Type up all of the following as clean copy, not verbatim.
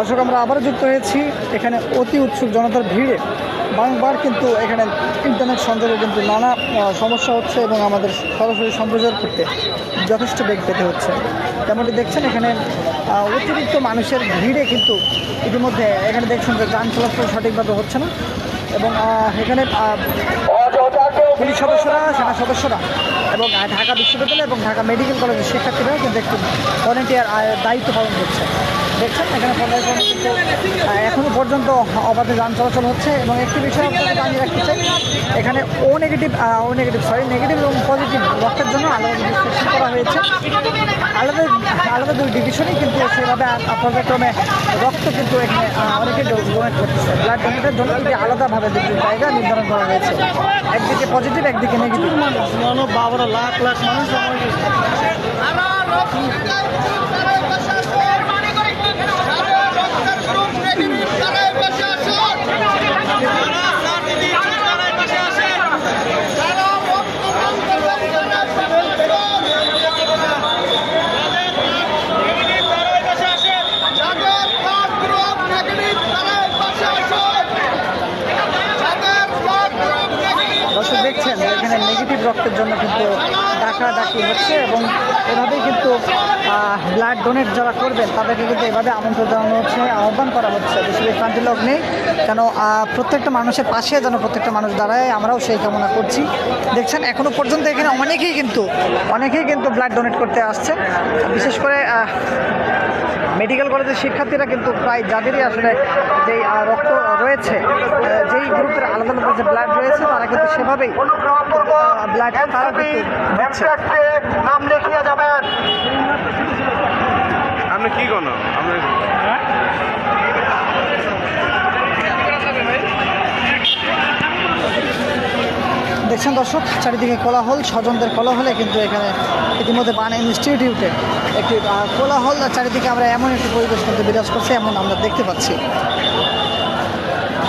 দর্শক, আমরা আবারও যুক্ত হয়েছি এখানে অতি উৎসুক জনতার ভিড়ে। বারংবার কিন্তু এখানে ইন্টারনেট সংযোগে কিন্তু নানা সমস্যা হচ্ছে এবং আমাদের সরাসরি সম্প্রচার করতে যথেষ্ট বেগ পেতে হচ্ছে। তেমনটি দেখছেন এখানে অতিরিক্ত মানুষের ভিড়ে কিন্তু ইতিমধ্যে এখানে দেখছেন যে যান চলাচল সঠিকভাবে হচ্ছে না এবং এখানে পুলিশ সদস্যরা, সেনা সদস্যরা এবং ঢাকা বিশ্ববিদ্যালয় এবং ঢাকা মেডিকেল কলেজের শিক্ষার্থীরাও কিন্তু একটু ভলেন্টিয়ার দায়িত্ব পালন করছে। দেখছেন এখানে কিন্তু এখনও পর্যন্ত অবাধে যান চলাচল হচ্ছে এবং একটি বিষয় আপনাকে জানিয়ে রাখতে চাই, এখানে নেগেটিভ এবং পজিটিভ রক্তের জন্য আলাদা ডিভিশন করা হয়েছে। আলাদা দুই ডিভিশনেই কিন্তু সেভাবে পর্যায়ক্রমে রক্ত কিন্তু এখানে অনেকে ডোনেট করতেছে। ব্লাড ডোনেটের জন্য কিন্তু আলাদাভাবে দুটি জায়গা নির্ধারণ করা হয়েছে, একদিকে পজিটিভ একদিকে নেগেটিভ। মানুষ 12 লাখ মানুষ দেখছেন এখানে নেগেটিভ রক্তের জন্য কিন্তু ডাকাডাকি হচ্ছে এবং এভাবেই কিন্তু ব্লাড ডোনেট যারা করবেন তাদেরকে কিন্তু এভাবে আমন্ত্রণ জানানো হচ্ছে, আহ্বান করা হচ্ছে। বেশি বিভ্রান্তি লোক নেই, কেন প্রত্যেকটা মানুষের পাশে যেন প্রত্যেকটা মানুষ দাঁড়ায়, আমরাও সেই কামনা করছি। দেখছেন এখনও পর্যন্ত এখানে অনেকেই কিন্তু ব্লাড ডোনেট করতে আসছে। বিশেষ করে মেডিকেল কলেজের শিক্ষার্থীরা কিন্তু প্রায় যাদেরই আসলে যেই রক্ত রয়েছে, যেই গ্রুপের আলাদা আলাদা যে ব্লাড রয়েছে, তারা কিন্তু সেভাবেই ব্লাড নাম দেখিয়ে যাবেন। আপনি কি কোন দেখছেন দর্শক, চারিদিকে কোলাহল, স্বজনদের কোলাহলে কিন্তু এখানে ইতিমধ্যে বান ইনস্টিটিউটে একটি কোলাহল চারিদিকে আমরা এমন একটি পরিবেশ কিন্তু বিরাজ করছে এমন আমরা দেখতে পাচ্ছি।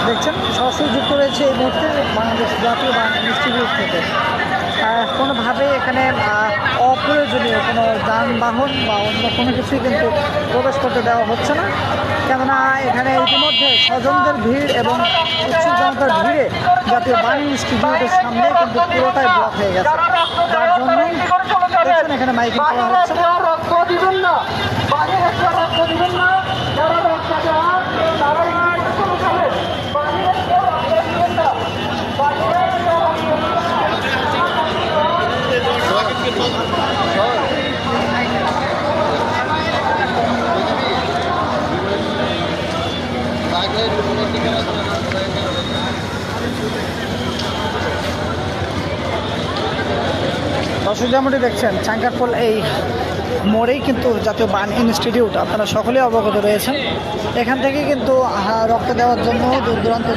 দেখছেন সরাসরি যুক্ত রয়েছে এই মুহূর্তে বাংলাদেশ জাতীয় বান ইনস্টিটিউট থেকে। কোনোভাবে এখানে অপ্রয়োজনীয় কোনো যানবাহন বা অন্য কোনো কিছুই কিন্তু প্রবেশ করতে দেওয়া হচ্ছে না, কেননা এখানে ইতিমধ্যে স্বজনদের ভিড় এবং উৎসুক জনতার ভিড়ে জাতীয় বান ইনস্টিটিউটের সামনে কিন্তু পুরোটাই ব্লক হয়ে গেছে। যার জন্যই দেখছেন এখানে মাইকিং করা হচ্ছে। দর্শক, যেমনটি দেখছেন চাঙ্গারপোল এই মোড়েই কিন্তু জাতীয় বান ইনস্টিটিউট, আপনারা সকলেই অবগত রয়েছেন। এখান থেকে কিন্তু রক্ত দেওয়ার জন্য দূর দূরান্ত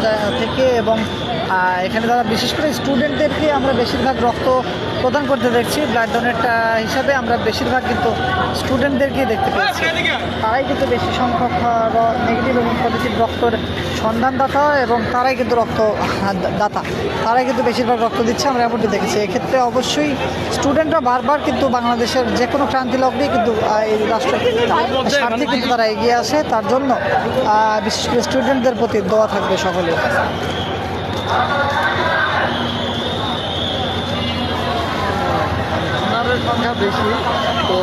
থেকে এবং এখানে তারা বিশেষ করে স্টুডেন্টদেরকে আমরা বেশিরভাগ রক্ত প্রদান করতে দেখছি। ব্লাড ডোনেট হিসাবে আমরা বেশিরভাগ কিন্তু স্টুডেন্টদেরকেই দেখতে পাচ্ছি। তারাই কিন্তু বেশি সংখ্যক নেগেটিভ এবং পজিটিভ রক্তের সন্ধানদাতা এবং তারাই কিন্তু তারাই কিন্তু বেশিরভাগ রক্ত দিচ্ছে, আমরা এমনটি দেখেছি। এক্ষেত্রে অবশ্যই স্টুডেন্টরা বারবার কিন্তু বাংলাদেশের যে কোনো ক্রান্তি লগ্নেই কিন্তু এই রাষ্ট্রের স্বার্থে কিন্তু তারা এগিয়ে আসে। তার জন্য বিশেষ করে স্টুডেন্টদের প্রতি দোয়া থাকবে সকলে। সংখ্যা বেশি তো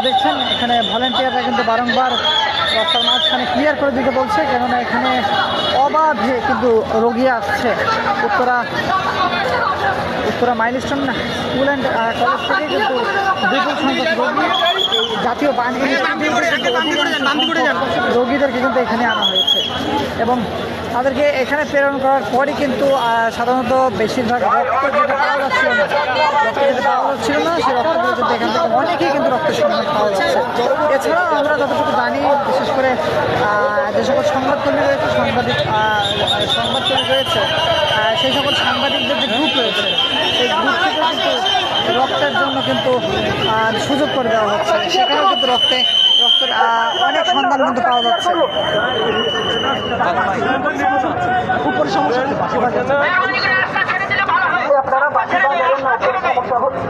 দেখছেন এখানে ভলেন্টিয়াররা কিন্তু বারংবার রাস্তার মাঝখানে ক্লিয়ার করে দিতে বলছে, কেননা এখানে অবাধে কিন্তু রোগী আসছে। Uttara milestone school and college থেকে কিন্তু বিপুল সংখ্যক রোগী জাতীয় বান রোগীদেরকে কিন্তু এখানে আনা হয়েছে এবং তাদেরকে এখানে প্রেরণ করার পরই কিন্তু সাধারণত বেশিরভাগ রক্ত যেটা পাওয়া যাচ্ছিল না সেই রক্তগুলো কিন্তু এখান থেকে অনেকেই কিন্তু রক্তের সন্ধান পাওয়া যাচ্ছে। এছাড়াও আমরা যতটুকু জানি, বিশেষ করে যে সকল সংবাদকর্মী রয়েছে, সংবাদকর্মী রয়েছে, সেই সকল সাংবাদিকদের যে গ্রুপ রয়েছে, সেই গ্রুপ থেকে কিন্তু রক্তের জন্য কিন্তু সুযোগ করে দেওয়া হচ্ছে, সেখানেও কিন্তু রক্তের অনেক সন্ধান কিন্তু পাওয়া যাচ্ছে। উপরে সমস্যা হচ্ছে, পাশে বাজে। আপনারা বাকি সমস্যা হচ্ছে,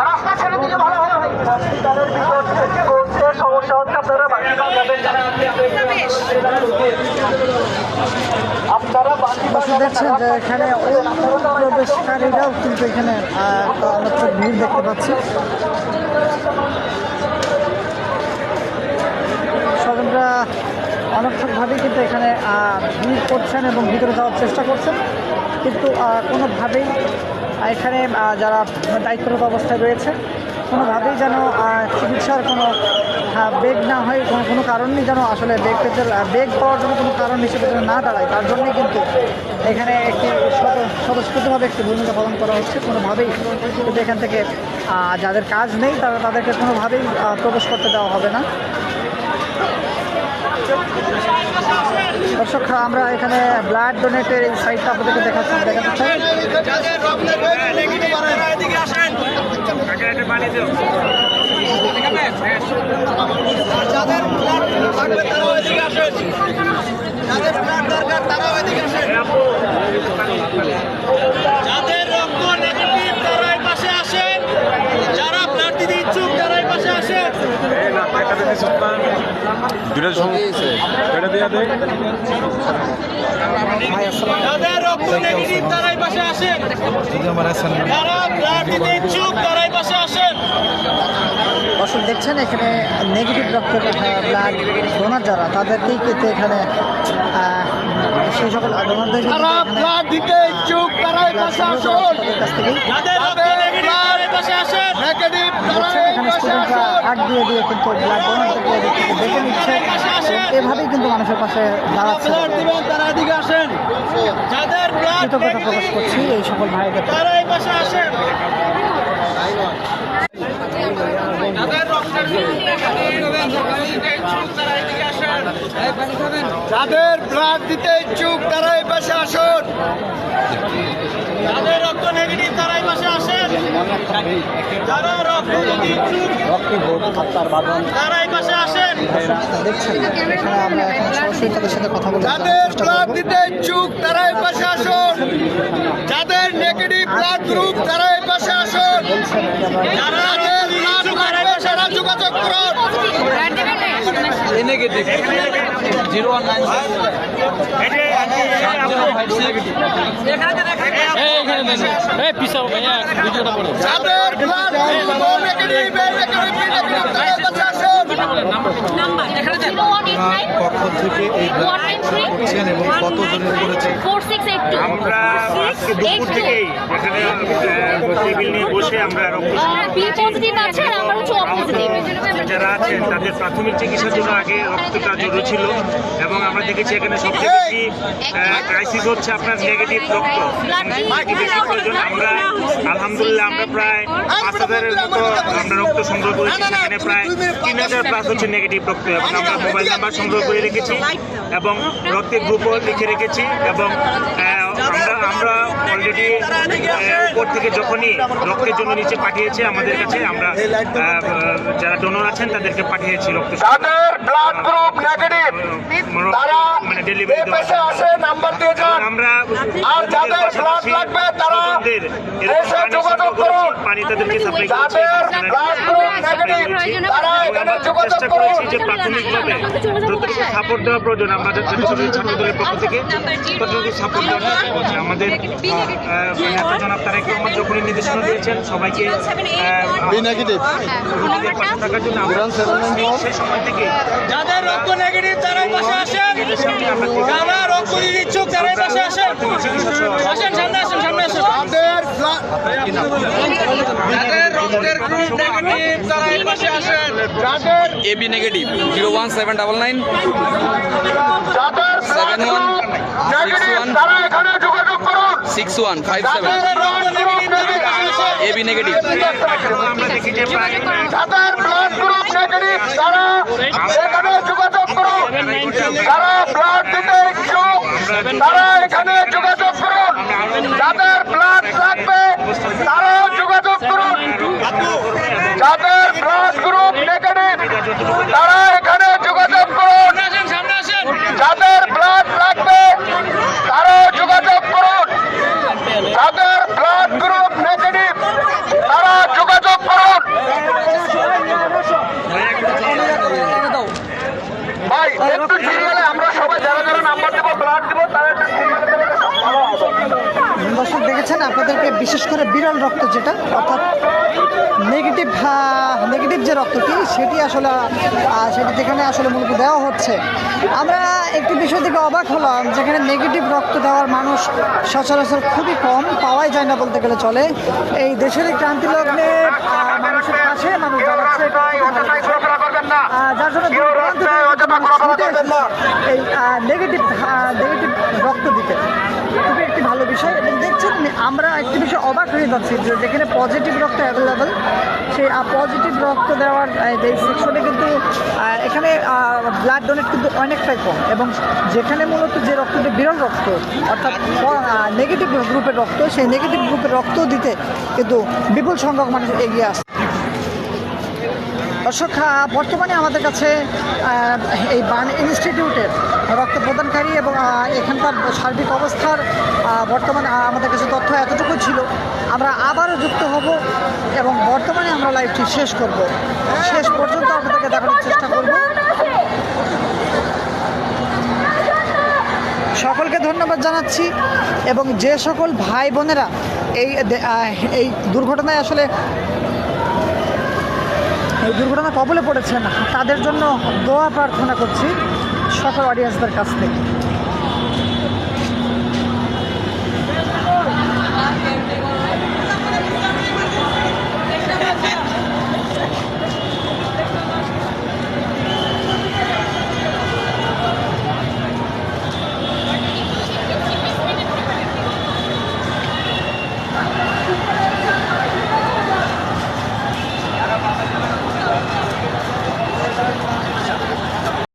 রাস্তা ছেড়ে দিলে ভালো হয়। হসপিটালের ভিতর সমস্যা হচ্ছে, আপনারা বাকি দেখছেন যে এখানে অনুপ্রবেশকারীরাও কিন্তু এখানে আমরা ভিড় দেখতে পাচ্ছি। স্বজনরা অনর্থকভাবেই কিন্তু এখানে ভিড় করছেন এবং ভিতরে যাওয়ার চেষ্টা করছেন, কিন্তু কোনোভাবেই এখানে যারা দায়িত্বরত অবস্থায় রয়েছে কোনোভাবেই যেন চিকিৎসার কোনো বেগ না হয়, কোনো কারণ নেই যেন আসলে বেগ পাওয়ার জন্য কোনো কারণ হিসেবে যেন না দাঁড়ায়, তার জন্যই কিন্তু এখানে একটি স্বতঃস্ফূর্তভাবে একটি ভূমিকা পালন করা হচ্ছে। কোনোভাবেই কিন্তু এখান থেকে যাদের কাজ নেই তাদেরকে কোনোভাবেই প্রবেশ করতে দেওয়া হবে না। দর্শক, আমরা এখানে ব্লাড ডোনেটের এই সাইটটা আপনাদেরকে দেখাতে চাই। যাদের রক্ত নেগেটিভ তারা এই পাশে আসেন, যারা ব্লাড দিতে ইচ্ছুক তারা এই পাশে আসেন। যাদের রক্ত নেগেটিভ তারা এই পাশে আসেন, যারা ব্লাড দিতে ইচ্ছুক তারা এই পাশে আসেন। দর্শক দেখছেন এখানে নেগেটিভ রক্তের ব্লাড ডোনার যারা তাদেরকেই কিন্তু এখানে সেই সকল ডোনারদের ব্লাড দিতে ইচ্ছুক তারা এই পাশে আসুন, কাছ থেকেই যাদের রক্ত নেগেটিভ তারা এই পাশে আসেন। নেগেটিভ তারা এই এখানে পাশে স্টুডেন্টরা আসুন। হাত দিয়ে কিন্তু ব্লাড ডোনারদেরকে দেখে নিচ্ছে, এভাবেই কিন্তু মানুষের পাশে দাঁড়াচ্ছে। ব্লাড দিবেন তারা এদিকে আসেন, যাদের ব্লাড কৃতজ্ঞতা প্রকাশ করছি এই সকল ভাইদের। তারা এই পাশে আসেন। যাদের রক্তের যাদের ব্লাড দিতে ইচ্ছুক তারা এই পাশে আসুন, যাদের রক্ত নেগেটিভ তারা এই পাশে আসেন, যারা রক্ত দিতে ইচ্ছুক তারা এই পাশে আসেন, দেখছেন এখানে আমরা এখন সরাসরি তাদের সাথে কথা বলে যাদের ব্লাড দিতে ইচ্ছুক তারা এই পাশে আসুন, যাদের নেগেটিভ ব্লাড গ্রুপ তারা এই পাশে আসুন, যাদের ব্লাড লাগবে তারা যোগাযোগ করুন। নেগেটিভ 019 যাদের ব্লাড নেগেটিভ তারা এই পাশে আসুন। পক্ষ থেকে এই করছেন এবং কতজনের করেছেন? আমরা আজকে দুপুর থেকেই এখানে টেবিল নিয়ে বসে আমরা যারা আছেন তাদের প্রাথমিক চিকিৎসার জন্য আগে রক্তটা জরুরি ছিল এবং আমরা দেখেছি এখানে সবচেয়ে বেশি ক্রাইসিস হচ্ছে আপনার নেগেটিভ রক্ত বেশি প্রয়োজন। আমরা আলহামদুলিল্লাহ আমরা প্রায় 5,000-এর মতো আমরা রক্ত সংগ্রহ করেছি, সেখানে প্রায় 3,000 প্লাস হচ্ছে নেগেটিভ রক্ত এবং আমরা মোবাইল নাম্বার সংগ্রহ করে রেখেছি এবং রক্তের গ্রুপও লিখে রেখেছি এবং আমরা অলরেডি উপর থেকে যখনই রক্তের জন্য নিচে পাঠিয়েছে আমাদের কাছে, আমরা যারা ডোনর আছেন তাদেরকে পাঠিয়েছি রক্ত মানে ডেলিভারি আমরা পানি তাদেরকে সাপ্লাই চেষ্টা করেছি যে প্রাথমিকভাবে যতটুকু সাপোর্ট দেওয়া প্রয়োজন আমাদের ছাত্রদলের পক্ষ থেকে ততটুকু সাপোর্ট দেওয়া হচ্ছে। আমাদের নেতা জনাব তারেক রহমান যখনই নির্দেশনা দিয়েছেন সবাইকে পাশে থাকার জন্য সেই সময় থেকে যাদের রক্ত নেগেটিভ তারা এই পাশে আসেন, যারা রক্ত দিতে ইচ্ছুক তারা এই পাশে আসেন। আসেন, সামনে আসেন, সামনে আসেন। যাদের রক্তের গ্রুপ নেগেটিভ তারা এই পাশে আসেন, যাদের এবি নেগেটিভ 01799 তারা এখানে যোগাযোগ করুন। 6157 এবি নেগেটিভ। আমরা দেখি যে প্রায় যাদের ব্লাড গ্রুপ নেগেটিভ তারা এখানে যোগাযোগ করুন, যারা ব্লাড দিতে ইচ্ছুক তারা এখানে যোগাযোগ করুন, যাদের ব্লাড লাগবে তারা যোগাযোগ যোগাযোগ করুন। যাদের ব্লাড গ্রুপ নেগেটিভ তারা এখানে যোগাযোগ করুন। যাদের ব্লাড লাগবে তারা যোগাযোগ করুন। যাদের ব্লাড গ্রুপ নেগেটিভ তারা যোগাযোগ করুন। ভাই একটু সিরিয়ালে আমরা সবাই যারা যারা নাম্বার দেবো ব্লাড দেবো তারা একটু সিরিয়ালে দেবে, ভালো হবে। দর্শক দেখেছেন আপনাদেরকে বিশেষ করে বিরল রক্ত যেটা অর্থাৎ নেগেটিভ যে রক্তটি সেটি আসলে সেটি যেখানে আসলে মূলত দেওয়া হচ্ছে। আমরা একটি বিষয় থেকে অবাক হলাম, যেখানে নেগেটিভ রক্ত দেওয়ার মানুষ সচরাচর খুবই কম, পাওয়াই যায় না বলতে গেলে চলে। এই দেশের এই ক্রান্তি লগ্নে মানুষের কাছে মানুষ দাঁড়াচ্ছে, যার জন্য দূর দূরান্ত থেকে মানুষ ছুটে এসেছে এই নেগেটিভ রক্ত দিতে। খুবই একটি ভালো বিষয়। এবং দেখছেন আমরা একটি বিষয় অবাক হয়ে যাচ্ছি যে যেখানে পজিটিভ রক্ত অ্যাভেলেবেল, সেই পজিটিভ রক্ত দেওয়ার এই সেকশনে কিন্তু এখানে ব্লাড ডোনেট কিন্তু অনেকটাই কম, এবং যেখানে মূলত যে রক্তটি বিরল রক্ত অর্থাৎ নেগেটিভ গ্রুপের রক্ত, সেই নেগেটিভ গ্রুপের রক্ত দিতে কিন্তু বিপুল সংখ্যক মানুষ এগিয়ে আসে। দর্শক বর্তমানে আমাদের কাছে এই বার্ন ইনস্টিটিউটের রক্ত প্রদানকারী এবং এখানকার সার্বিক অবস্থার বর্তমানে আমাদের কাছে তথ্য এতটুকু ছিল। আমরা আবারও যুক্ত হব এবং বর্তমানে আমরা লাইভটি শেষ করব। শেষ পর্যন্ত আপনাদেরকে দেখানোর চেষ্টা করব। সকলকে ধন্যবাদ জানাচ্ছি এবং যে সকল ভাই বোনেরা এই দুর্ঘটনায় কবলে পড়েছেন তাদের জন্য দোয়া প্রার্থনা করছি সকল অডিয়েন্সদের কাছ থেকে।